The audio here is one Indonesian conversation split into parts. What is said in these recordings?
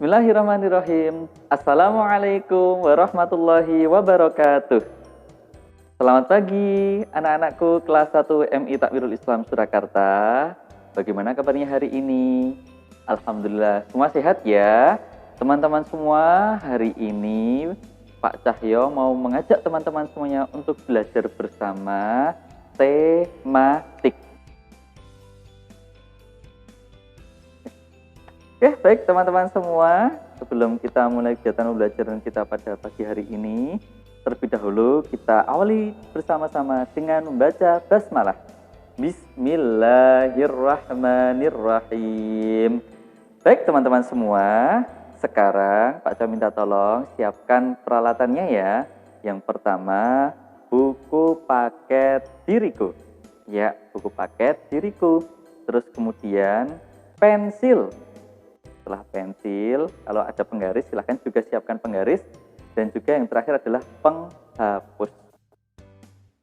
Bismillahirrahmanirrahim. Assalamualaikum warahmatullahi wabarakatuh. Selamat pagi anak-anakku kelas 1 MI Takmirul Islam Surakarta. Bagaimana kabarnya hari ini? Alhamdulillah semua sehat ya. Teman-teman semua, hari ini Pak Cahyo mau mengajak teman-teman semuanya untuk belajar bersama tematik. Oke, baik teman-teman semua, sebelum kita mulai kegiatan pembelajaran kita pada pagi hari ini, terlebih dahulu kita awali bersama-sama dengan membaca basmalah. Bismillahirrahmanirrahim. Baik teman-teman semua, sekarang Pak Cahyo minta tolong siapkan peralatannya ya. Yang pertama, buku paket diriku. Ya, buku paket diriku. Terus kemudian pensil. Setelah pensil, kalau ada penggaris silahkan juga siapkan penggaris, dan juga yang terakhir adalah penghapus.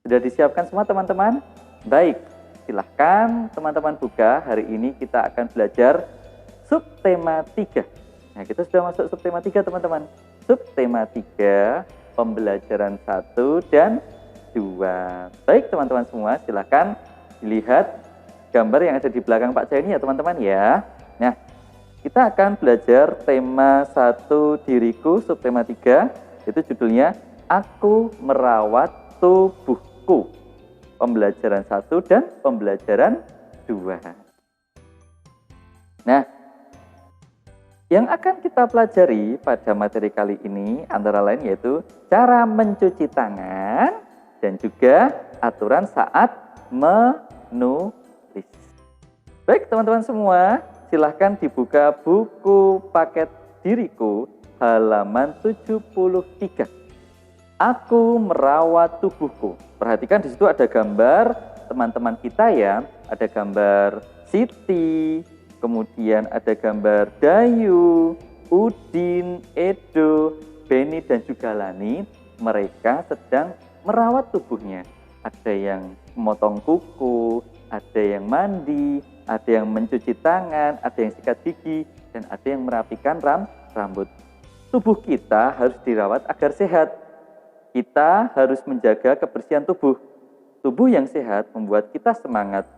Sudah disiapkan semua teman-teman? Baik, silahkan teman-teman buka. Hari ini kita akan belajar subtema 3. Nah, kita sudah masuk subtema 3 teman-teman. Subtema 3, pembelajaran 1 dan 2. Baik teman-teman semua, silahkan dilihat gambar yang ada di belakang Pak Cahyo ini ya teman-teman ya. Nah, kita akan belajar tema 1 diriku, subtema 3, itu judulnya Aku Merawat Tubuhku. Pembelajaran 1 dan pembelajaran 2. Nah, yang akan kita pelajari pada materi kali ini antara lain yaitu cara mencuci tangan dan juga aturan saat menulis. Baik teman-teman semua, silahkan dibuka buku paket diriku halaman 73. Aku merawat tubuhku. Perhatikan di situ ada gambar teman-teman kita ya. Ada gambar Siti, kemudian ada gambar Dayu, Udin, Edo, Beni dan juga Lani. Mereka sedang merawat tubuhnya. Ada yang memotong kuku, ada yang mandi, ada yang mencuci tangan, ada yang sikat gigi, dan ada yang merapikan rambut. Tubuh kita harus dirawat agar sehat. Kita harus menjaga kebersihan tubuh. Tubuh yang sehat membuat kita semangat.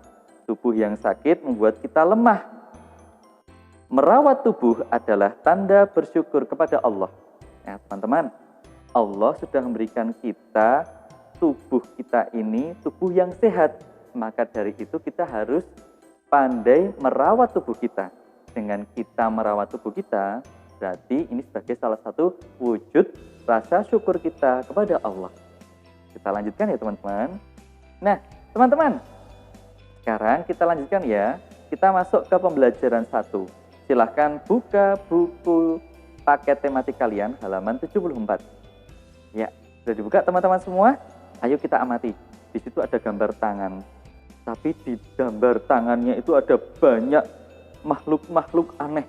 Tubuh yang sakit membuat kita lemah. Merawat tubuh adalah tanda bersyukur kepada Allah. Ya, teman-teman, Allah sudah memberikan kita tubuh kita ini tubuh yang sehat. Maka dari itu kita harus pandai merawat tubuh kita. Dengan kita merawat tubuh kita, berarti ini sebagai salah satu wujud rasa syukur kita kepada Allah. Kita lanjutkan ya teman-teman. Nah teman-teman, sekarang kita lanjutkan ya. Kita masuk ke pembelajaran 1. Silahkan buka buku paket tematik kalian halaman 74. Ya, sudah dibuka teman-teman semua? Ayo kita amati. Di situ ada gambar tangan. Tapi di gambar tangannya itu ada banyak makhluk-makhluk aneh.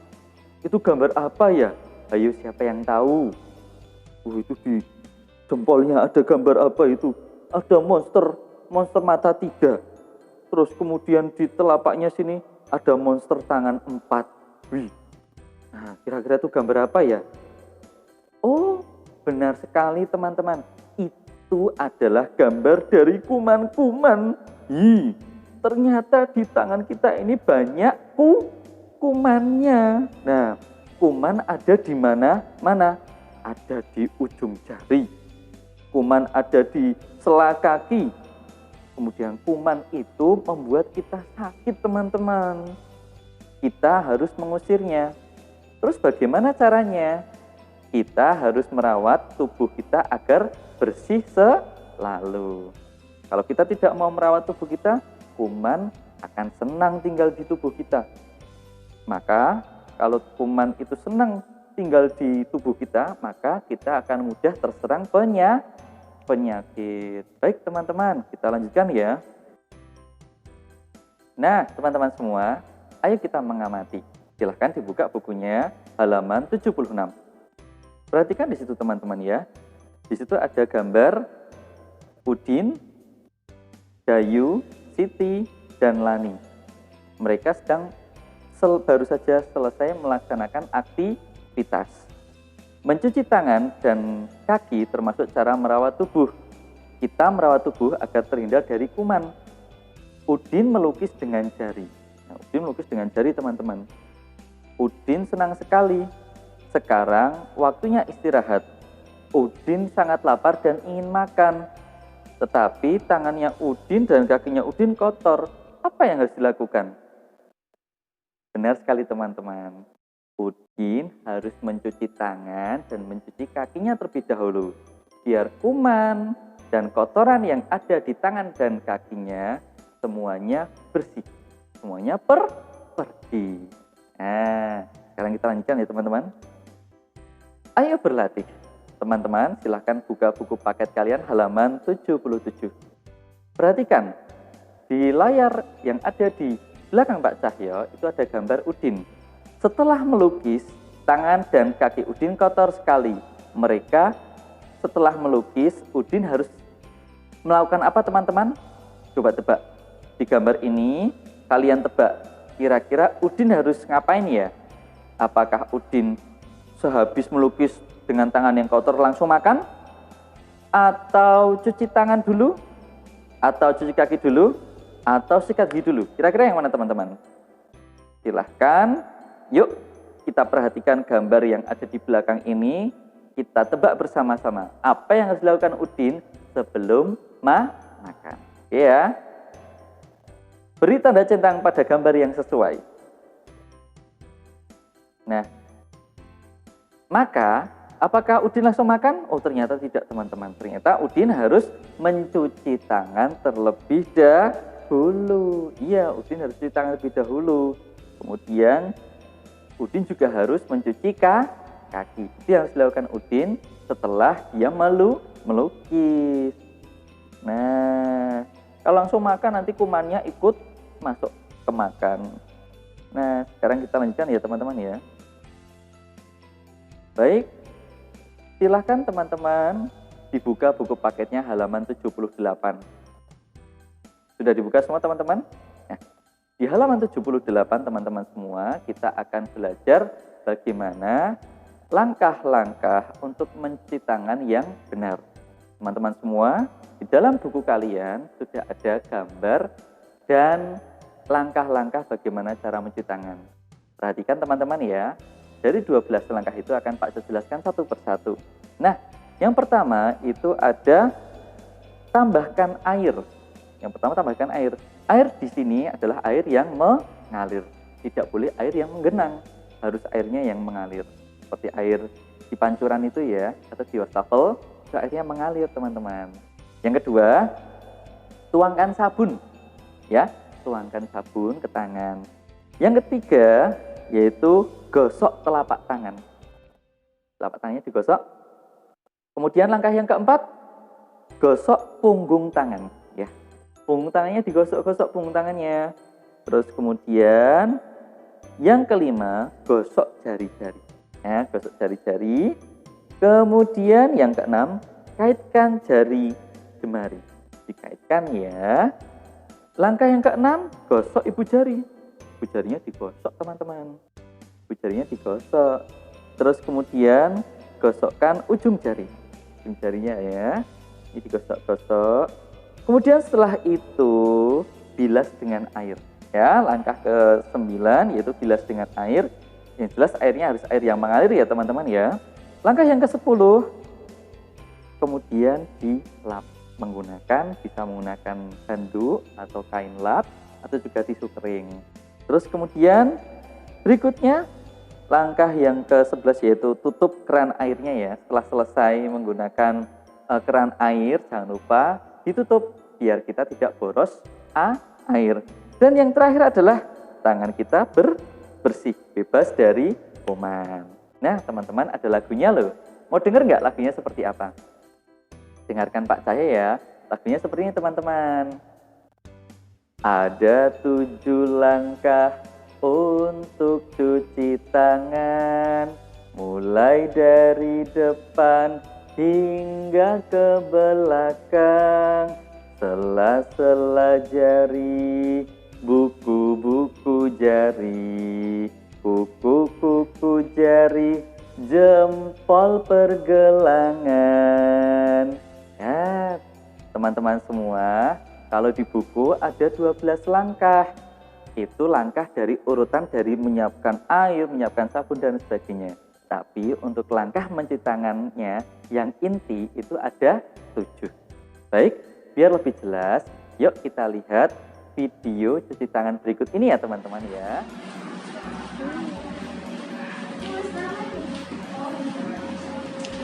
Itu gambar apa ya? Ayo siapa yang tahu? Itu di jempolnya ada gambar apa itu? Ada monster mata 3. Terus kemudian di telapaknya sini ada monster tangan 4. Wih. Nah, kira-kira itu gambar apa ya? Oh, benar sekali teman-teman. Itu adalah gambar dari kuman-kuman. Ternyata di tangan kita ini banyak kumannya. Nah, kuman ada di mana? Ada di ujung jari. Kuman ada di sela kaki. Kemudian kuman itu membuat kita sakit, teman-teman. Kita harus mengusirnya. Terus bagaimana caranya? Kita harus merawat tubuh kita agar bersih selalu. Kalau kita tidak mau merawat tubuh kita, kuman akan senang tinggal di tubuh kita. Maka kalau kuman itu senang tinggal di tubuh kita, maka kita akan mudah terserang penyakit. Baik teman-teman, kita lanjutkan ya. Nah teman-teman semua, ayo kita mengamati. Silahkan dibuka bukunya halaman 76. Perhatikan di situ teman-teman ya. Di situ ada gambar Udin, Dayu, Siti, dan Lani. Mereka sedang baru saja selesai melaksanakan aktivitas. Mencuci tangan dan kaki termasuk cara merawat tubuh. Kita merawat tubuh agar terhindar dari kuman. Udin melukis dengan jari. Nah, Udin melukis dengan jari, teman-teman. Udin senang sekali. Sekarang waktunya istirahat. Udin sangat lapar dan ingin makan. Tetapi tangannya Udin dan kakinya Udin kotor. Apa yang harus dilakukan? Benar sekali, teman-teman. Udin harus mencuci tangan dan mencuci kakinya terlebih dahulu. Biar kuman dan kotoran yang ada di tangan dan kakinya semuanya bersih. Semuanya pergi. Nah, sekarang kita lanjutkan ya, teman-teman. Ayo berlatih. Teman-teman, silahkan buka buku paket kalian halaman 77. Perhatikan, di layar yang ada di belakang Pak Cahyo itu ada gambar Udin. Setelah melukis, tangan dan kaki Udin kotor sekali. Mereka setelah melukis, Udin harus melakukan apa, teman-teman? Coba tebak. Di gambar ini, kalian tebak. Kira-kira Udin harus ngapain ya? Apakah Udin sehabis melukis dengan tangan yang kotor langsung makan? Atau cuci tangan dulu? Atau cuci kaki dulu? Atau sikat gigi dulu? Kira-kira yang mana, teman-teman? Silahkan, yuk kita perhatikan gambar yang ada di belakang ini. Kita tebak bersama-sama apa yang harus dilakukan Udin sebelum makan. Oke ya. Beri tanda centang pada gambar yang sesuai. Nah, maka apakah Udin langsung makan? Oh, ternyata tidak, teman-teman. Ternyata Udin harus mencuci tangan terlebih dahulu. Iya, Udin harus cuci tangan terlebih dahulu. Kemudian Udin juga harus mencuci kaki. Itu yang harus dilakukan Udin setelah dia melukis. Nah, kalau langsung makan nanti kumannya ikut masuk ke makan. Nah, sekarang kita lanjutkan ya, teman-teman ya. Baik, silahkan teman-teman dibuka buku paketnya halaman 78. Sudah dibuka semua, teman-teman? Nah, di halaman 78, teman-teman semua, kita akan belajar bagaimana langkah-langkah untuk mencuci tangan yang benar. Teman-teman semua, di dalam buku kalian sudah ada gambar dan langkah-langkah bagaimana cara mencuci tangan. Perhatikan, teman-teman ya. Dari 12 langkah itu akan Pak jelaskan satu persatu. Nah, yang pertama itu ada tambahkan air. Yang pertama, tambahkan air. Air di sini adalah air yang mengalir. Tidak boleh air yang menggenang. Harus airnya yang mengalir. Seperti air di pancuran itu ya, atau di wastafel, itu airnya mengalir, teman-teman. Yang kedua, tuangkan sabun. Ya, tuangkan sabun ke tangan. Yang ketiga, yaitu gosok telapak tangan. Telapak tangannya digosok. Kemudian langkah yang keempat, gosok punggung tangan. Ya, punggung tangannya digosok-gosok punggung tangannya. Terus kemudian yang kelima, gosok jari-jari. Ya, gosok jari-jari. Kemudian yang keenam, kaitkan jari jemari. Dikaitkan ya. Langkah yang keenam, gosok ibu jari. Ibu jarinya digosok, teman-teman. Ibu jarinya digosok. Terus kemudian gosokkan ujung jari. Ujung jarinya ya. Ini digosok-gosok. Kemudian setelah itu bilas dengan air. Ya, langkah ke-9 yaitu bilas dengan air. Yang jelas airnya harus air yang mengalir ya, teman-teman ya. Langkah yang ke-10, kemudian dilap. Bisa menggunakan handuk atau kain lap atau juga tisu kering. Terus kemudian berikutnya langkah yang ke-11 yaitu tutup keran airnya ya. Setelah selesai menggunakan keran air, jangan lupa ditutup biar kita tidak boros air. Dan yang terakhir adalah tangan kita bersih, bebas dari kuman. Nah, teman-teman, ada lagunya loh. Mau denger nggak lagunya seperti apa? Dengarkan Pak Cahya ya. Lagunya seperti ini, teman-teman. Ada 7 langkah untuk cuci tangan, mulai dari depan hingga ke belakang. Sela-sela jari, buku-buku jari, kuku-kuku jari, jempol pergelangan. Ya, teman-teman semua, kalau di buku ada 12 langkah. Itu langkah dari urutan dari menyiapkan air, menyiapkan sabun dan sebagainya. Tapi untuk langkah mencuci tangannya yang inti itu ada 7. Baik, biar lebih jelas, yuk kita lihat video cuci tangan berikut ini ya teman-teman ya.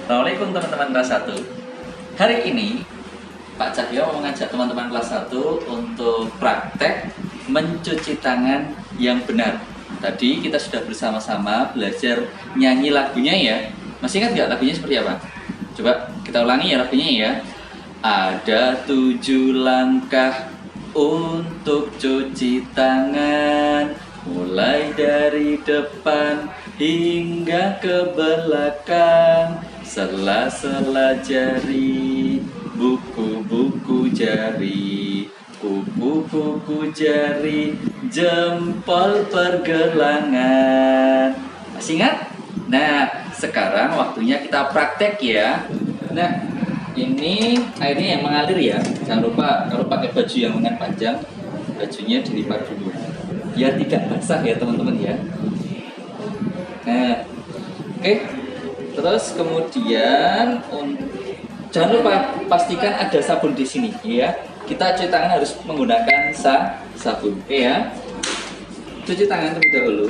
Assalamualaikum teman-teman kelas 1. Hari ini Pak Cahyo mau mengajak teman-teman kelas 1 untuk praktek mencuci tangan yang benar. Tadi kita sudah bersama-sama belajar nyanyi lagunya ya. Masih ingat nggak lagunya seperti apa? Coba kita ulangi ya lagunya ya. Ada 7 langkah untuk cuci tangan, mulai dari depan hingga ke belakang, sela-sela jari, buku-buku jari, kuku-kuku jari, jempol pergelangan. Masih ingat? Nah, sekarang waktunya kita praktek ya. Nah, ini airnya yang mengalir ya. Jangan lupa kalau pakai baju yang lengan panjang, bajunya dilipat dulu biar tidak basah ya teman-teman ya. Nah, oke. Terus kemudian jangan lupa pastikan ada sabun di sini ya. Kita cuci tangan harus menggunakan sabun, oke ya. Cuci tangan terlebih dahulu.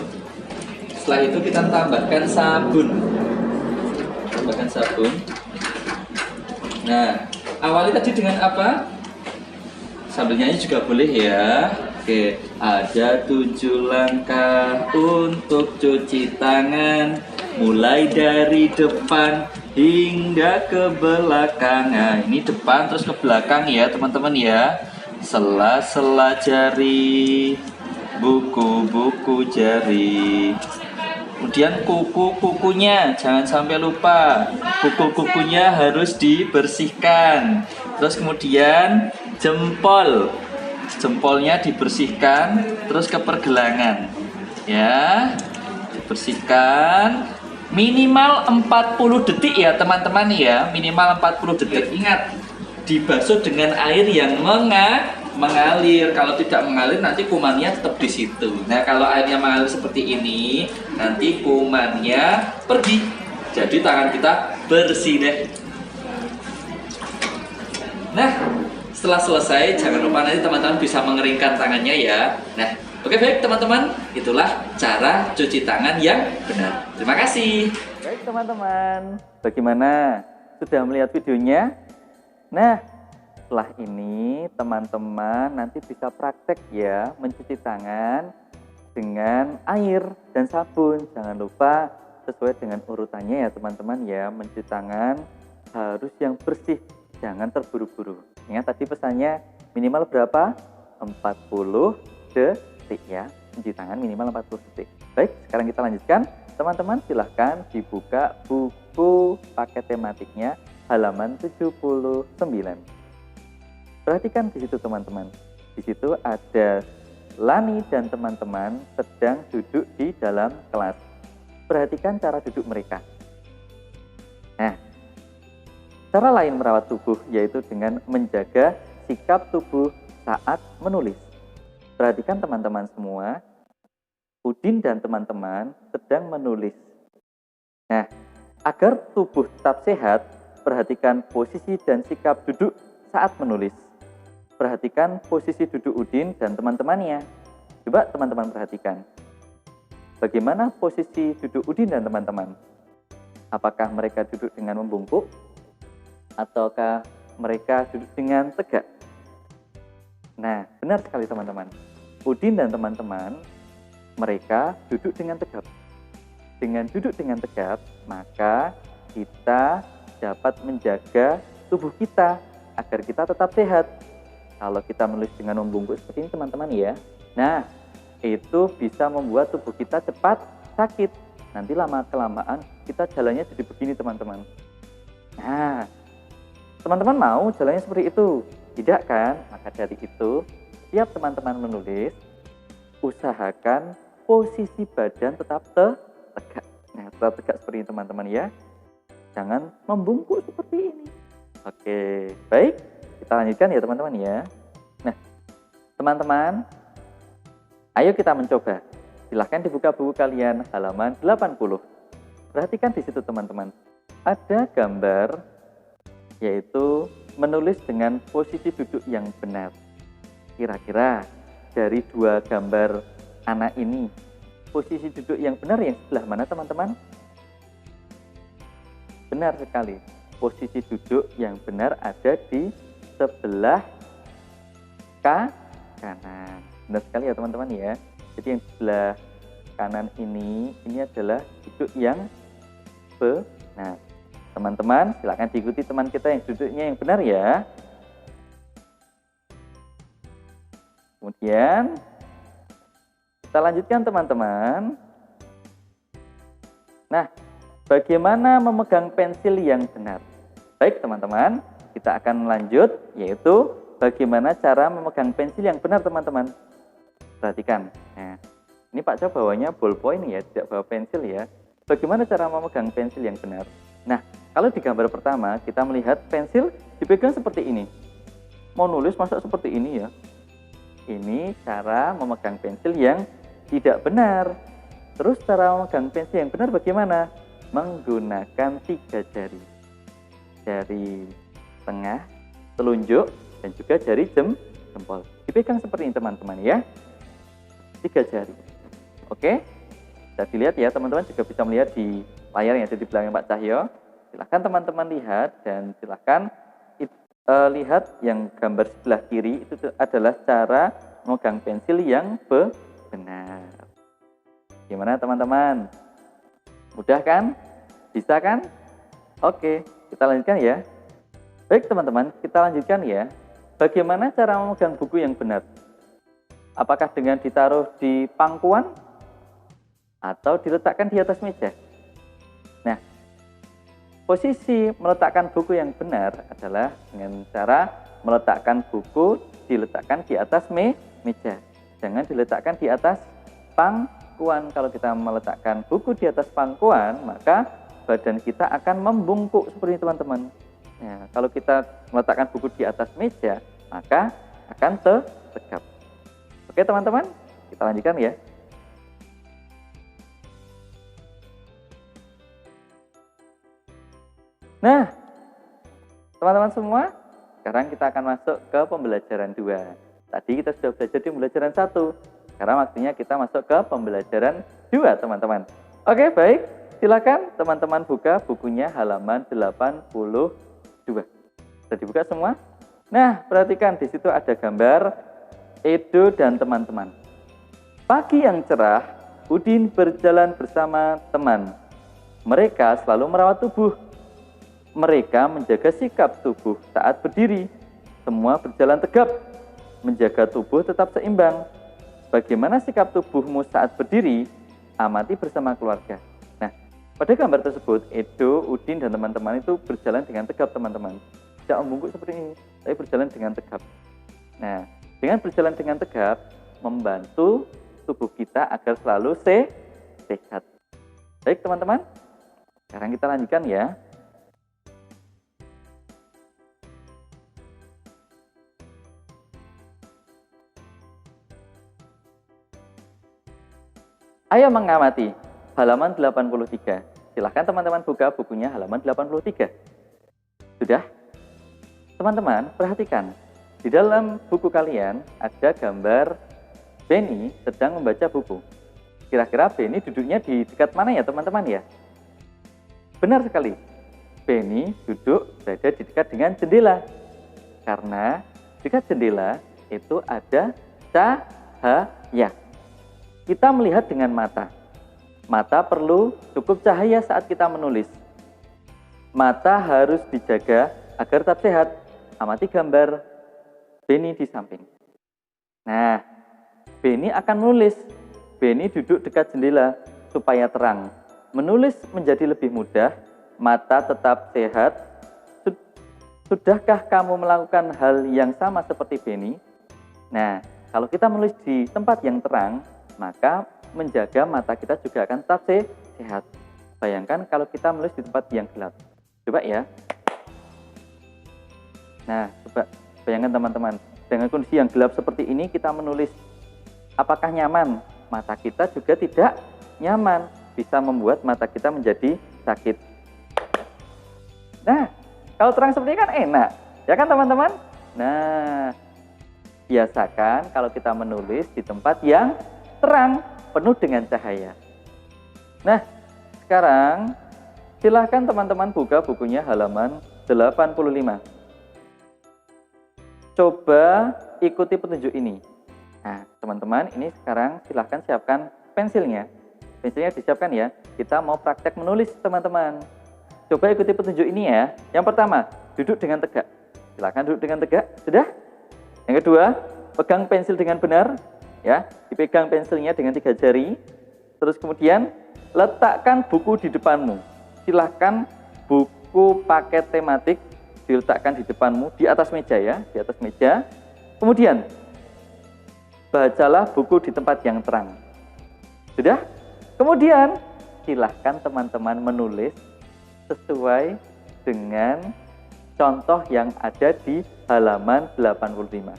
Setelah itu kita tambahkan sabun. Tambahkan sabun. Nah, awali tadi dengan apa? Sambil nyanyi juga boleh ya. Oke, ada 7 langkah untuk cuci tangan, mulai dari depan hingga ke belakang. Nah, ini depan terus ke belakang ya teman-teman ya. Sela-sela jari, buku-buku jari. Kemudian kuku-kukunya, jangan sampai lupa. Kuku-kukunya harus dibersihkan. Terus kemudian jempolnya dibersihkan. Terus ke pergelangan. Ya, dibersihkan. Minimal 40 detik ya teman-teman ya. Minimal 40 detik. Ingat, dibasuh dengan air yang mengalir. Kalau tidak mengalir nanti kumannya tetap di situ. Nah, kalau airnya mengalir seperti ini, nanti kumannya pergi. Jadi tangan kita bersih deh. Nah, setelah selesai jangan lupa nanti teman-teman bisa mengeringkan tangannya ya. Nah, oke baik teman-teman, itulah cara cuci tangan yang benar. Terima kasih. Baik teman-teman, bagaimana? Sudah melihat videonya? Nah, setelah ini teman-teman nanti bisa praktek ya mencuci tangan dengan air dan sabun. Jangan lupa sesuai dengan urutannya ya teman-teman ya. Mencuci tangan harus yang bersih, jangan terburu-buru. Ingat tadi pesannya minimal berapa? 40 detik ya. Mencuci tangan minimal 40 detik. Baik, sekarang kita lanjutkan. Teman-teman silahkan dibuka buku paket tematiknya halaman 79. Perhatikan di situ teman-teman. Di situ ada Lani dan teman-teman sedang duduk di dalam kelas. Perhatikan cara duduk mereka. Nah, cara lain merawat tubuh yaitu dengan menjaga sikap tubuh saat menulis. Perhatikan teman-teman semua. Udin dan teman-teman sedang menulis. Nah, agar tubuh tetap sehat, perhatikan posisi dan sikap duduk saat menulis. Perhatikan posisi duduk Udin dan teman-temannya. Coba teman-teman perhatikan. Bagaimana posisi duduk Udin dan teman-teman? Apakah mereka duduk dengan membungkuk? Ataukah mereka duduk dengan tegak? Nah, benar sekali teman-teman. Udin dan teman-teman, mereka duduk dengan tegap. Dengan duduk dengan tegap, maka kita dapat menjaga tubuh kita agar kita tetap sehat. Kalau kita menulis dengan membungkuk seperti ini teman-teman ya. Nah, itu bisa membuat tubuh kita cepat sakit. Nanti lama-kelamaan kita jalannya jadi begini teman-teman. Nah, teman-teman mau jalannya seperti itu? Tidak kan? Maka dari itu, setiap teman-teman menulis, usahakan posisi badan tetap tegak. Nah, tetap tegak seperti ini teman-teman ya. Jangan membungkuk seperti ini. Oke, baik. Kita lanjutkan ya teman-teman ya. Nah, teman-teman, ayo kita mencoba. Silahkan dibuka buku kalian halaman 80. Perhatikan di situ teman-teman. Ada gambar, yaitu menulis dengan posisi duduk yang benar. Kira-kira dari dua gambar anak ini, posisi duduk yang benar yang sebelah mana teman-teman? Benar sekali. Posisi duduk yang benar ada di sebelah kanan. Benar sekali ya teman-teman ya. Jadi yang sebelah kanan ini adalah duduk yang benar. Teman-teman, silakan diikuti teman kita yang duduknya yang benar ya. Kemudian kita lanjutkan teman-teman. Nah, bagaimana memegang pensil yang benar? Baik teman-teman, kita akan lanjut, yaitu bagaimana cara memegang pensil yang benar teman-teman. Perhatikan. Nah, ini Pak Coba bawanya ballpoint ya, tidak bawa pensil ya. Bagaimana cara memegang pensil yang benar? Nah, kalau di gambar pertama kita melihat pensil dipegang seperti ini. Mau nulis masa seperti ini ya? Ini cara memegang pensil yang tidak benar. Terus cara memegang pensil yang benar bagaimana? Menggunakan 3 jari. Jari tengah, telunjuk, dan juga jari jempol. Dipegang seperti ini teman-teman ya. 3 jari. Oke? Bisa dilihat ya, teman-teman juga bisa melihat di layar yang ada di belakang Pak Cahyo. Silahkan teman-teman lihat dan silahkan lihat yang gambar sebelah kiri itu adalah cara memegang pensil yang benar. Gimana teman-teman? Mudah kan? Bisa kan? Oke, kita lanjutkan ya. Baik teman-teman, kita lanjutkan ya. Bagaimana cara memegang buku yang benar? Apakah dengan ditaruh di pangkuan atau diletakkan di atas meja? Nah, posisi meletakkan buku yang benar adalah dengan cara meletakkan buku diletakkan di atas meja. Jangan diletakkan di atas pangkuan. Kalau kita meletakkan buku di atas pangkuan, maka badan kita akan membungkuk seperti teman-teman. Nah, kalau kita meletakkan buku di atas meja, maka akan tegap. Oke teman-teman, kita lanjutkan ya. Nah, teman-teman semua, sekarang kita akan masuk ke pembelajaran 2. Tadi kita sudah belajar di pembelajaran 1. Sekarang waktunya kita masuk ke pembelajaran 2, teman-teman. Oke, baik. Silakan teman-teman buka bukunya halaman 82. Sudah dibuka semua? Nah, perhatikan di situ ada gambar Edo dan teman-teman. Pagi yang cerah, Udin berjalan bersama teman. Mereka selalu merawat tubuh. Mereka menjaga sikap tubuh saat berdiri. Semua berjalan tegap, menjaga tubuh tetap seimbang. Bagaimana sikap tubuhmu saat berdiri? Amati bersama keluarga. Nah, pada gambar tersebut, Edo, Udin, dan teman-teman itu berjalan dengan tegap, teman-teman. Tidak membungkuk seperti ini, tapi berjalan dengan tegap. Nah, dengan berjalan dengan tegap, membantu tubuh kita agar selalu sehat. Baik, teman-teman. Sekarang kita lanjutkan ya. Ayo mengamati halaman 83. Silahkan teman-teman buka bukunya halaman 83. Sudah? Teman-teman, perhatikan. Di dalam buku kalian ada gambar Benny sedang membaca buku. Kira-kira Benny duduknya di dekat mana ya teman-teman ya? Benar sekali. Benny duduk berada di dekat dengan jendela. Karena dekat jendela itu ada cahaya. Kita melihat dengan mata. Mata perlu cukup cahaya saat kita menulis. Mata harus dijaga agar tetap sehat. Amati gambar Benny di samping. Nah, Benny akan menulis. Benny duduk dekat jendela supaya terang. Menulis menjadi lebih mudah, mata tetap sehat. Sudahkah kamu melakukan hal yang sama seperti Benny? Nah, kalau kita menulis di tempat yang terang, maka menjaga mata kita juga akan tetap sehat. Bayangkan kalau kita menulis di tempat yang gelap. Coba ya. Nah, coba bayangkan teman-teman, dengan kondisi yang gelap seperti ini kita menulis. Apakah nyaman? Mata kita juga tidak nyaman. Bisa membuat mata kita menjadi sakit. Nah, kalau terang seperti ini kan enak. Ya kan teman-teman? Nah, biasakan kalau kita menulis di tempat yang terang, penuh dengan cahaya. Nah, sekarang silahkan teman-teman buka bukunya halaman 85. Coba ikuti petunjuk ini. Nah, teman-teman, ini sekarang silahkan siapkan pensilnya. Pensilnya disiapkan ya. Kita mau praktek menulis, teman-teman. Coba ikuti petunjuk ini ya. Yang pertama, duduk dengan tegak. Silahkan duduk dengan tegak. Sudah? Yang kedua, pegang pensil dengan benar. Ya, dipegang pensilnya dengan 3 jari. Terus kemudian letakkan buku di depanmu. Silahkan buku paket tematik diletakkan di depanmu, di atas meja ya, di atas meja. Kemudian bacalah buku di tempat yang terang. Sudah? Kemudian silahkan teman-teman menulis sesuai dengan contoh yang ada di halaman 85.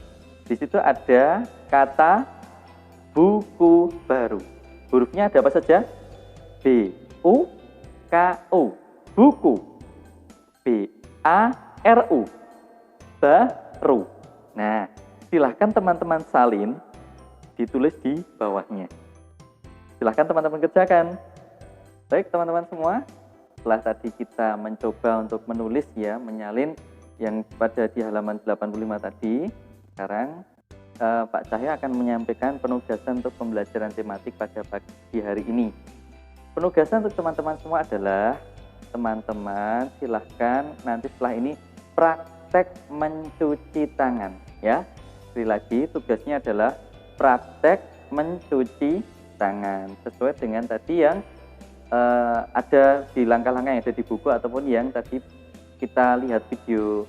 Di situ ada kata buku baru. Hurufnya ada apa saja? B, U, K, U. Buku. B, A, R, U. Baru. Nah, silahkan teman-teman salin ditulis di bawahnya. Silahkan teman-teman kerjakan. Baik teman-teman semua, setelah tadi kita mencoba untuk menulis ya, menyalin yang pada di halaman 85 tadi, sekarang Pak Cahyo akan menyampaikan penugasan untuk pembelajaran tematik pada pagi hari ini. Penugasan untuk teman-teman semua adalah, teman-teman silahkan nanti setelah ini praktek mencuci tangan ya. Sekali lagi tugasnya adalah praktek mencuci tangan sesuai dengan tadi yang ada di langkah-langkah yang ada di buku ataupun yang tadi kita lihat video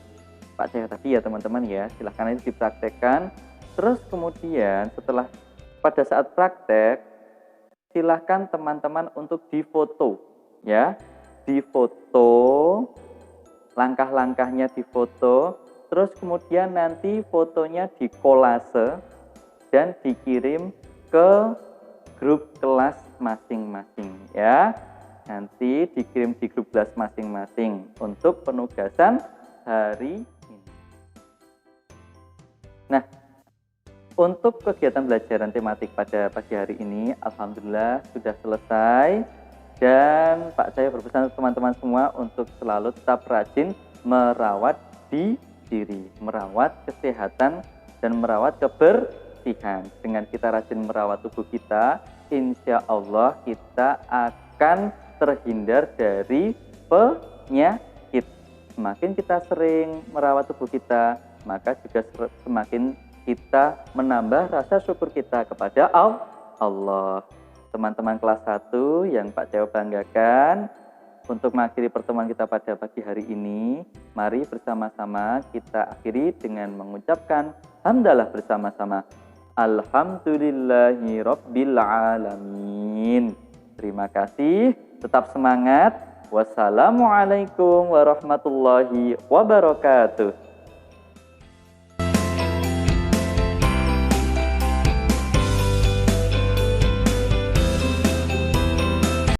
Pak Cahyo tadi ya teman-teman ya. Silahkan itu dipraktekkan. Terus kemudian setelah pada saat praktek silahkan teman-teman untuk difoto ya. Difoto, langkah-langkahnya difoto, terus kemudian nanti fotonya dikolase dan dikirim ke grup kelas masing-masing ya. Nanti dikirim di grup kelas masing-masing untuk penugasan hari ini. Nah, untuk kegiatan belajaran tematik pada pagi hari ini alhamdulillah sudah selesai, dan Pak Cahyo berpesan untuk teman-teman semua untuk selalu tetap rajin merawat diri, merawat kesehatan dan merawat kebersihan. Dengan kita rajin merawat tubuh kita, insya Allah kita akan terhindar dari penyakit. Semakin kita sering merawat tubuh kita, maka juga semakin kita menambah rasa syukur kita kepada Allah. Teman-teman kelas 1 yang Pak Cahyo banggakan, untuk mengakhiri pertemuan kita pada pagi hari ini, mari bersama-sama kita akhiri dengan mengucapkan hamdalah bersama-sama. Alhamdulillahi Rabbil Alamin. Terima kasih, tetap semangat. Wassalamualaikum warahmatullahi wabarakatuh.